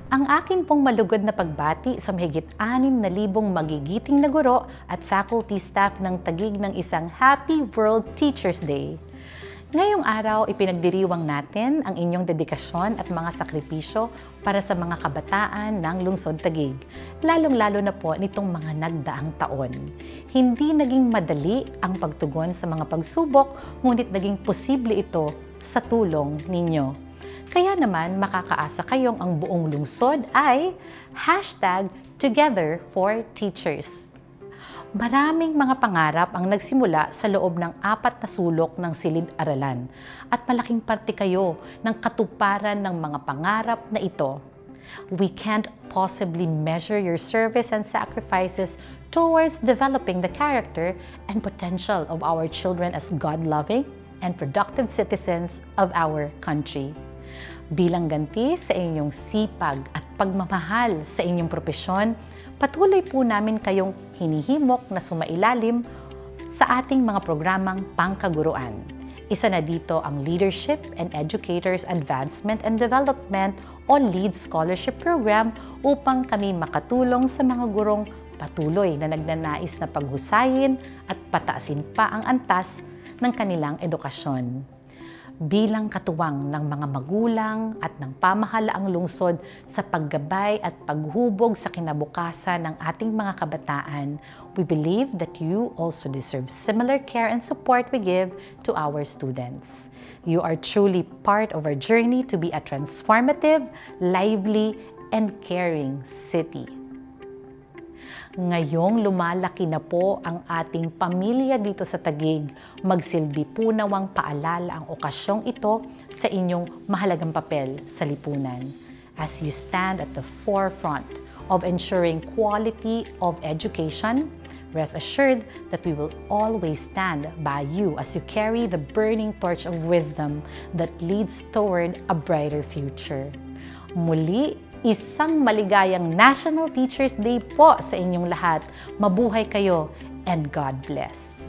Ang akin pong malugod na pagbati sa mahigit 6,000 magigiting na guro at faculty staff ng Taguig ng isang Happy World Teachers Day. Ngayong araw, ipinagdiriwang natin ang inyong dedikasyon at mga sakripisyo para sa mga kabataan ng Lungsod Taguig, lalong-lalo na po nitong mga nagdaang taon. Hindi naging madali ang pagtugon sa mga pagsubok, ngunit naging posible ito sa tulong ninyo. Kaya naman makakaasa kayong ang buong lungsod ay #TogetherForTeachers. Maraming mga pangarap ang nagsimula sa loob ng 4 na sulok ng silid-aralan at malaking parte kayo ng katuparan ng mga pangarap na ito. We can't possibly measure your service and sacrifices towards developing the character and potential of our children as God-loving and productive citizens of our country. Bilang ganti sa inyong sipag at pagmamahal sa inyong propesyon, patuloy po namin kayong hinihimok na sumailalim sa ating mga programang pangkaguruan. Isa na dito ang Leadership and Educators Advancement and Development o LEAD Scholarship Program upang kami makatulong sa mga gurong patuloy na nagnanais na paghusayin at pataasin pa ang antas ng kanilang edukasyon. Bilang katuwang ng mga magulang at ng pamahalaang lungsod sa paggabay at paghubog sa kinabukasan ng ating mga kabataan, we believe that you also deserve similar care and support we give to our students. You are truly part of our journey to be a transformative, lively, and caring city. Ngayong lumalaki na po ang ating pamilya dito sa Taguig, magsilbi po nawang paalala ang okasyong ito sa inyong mahalagang papel sa lipunan. As you stand at the forefront of ensuring quality of education, rest assured that we will always stand by you as you carry the burning torch of wisdom that leads toward a brighter future. Muli, isang maligayang National Teachers Day po sa inyong lahat. Mabuhay kayo and God bless.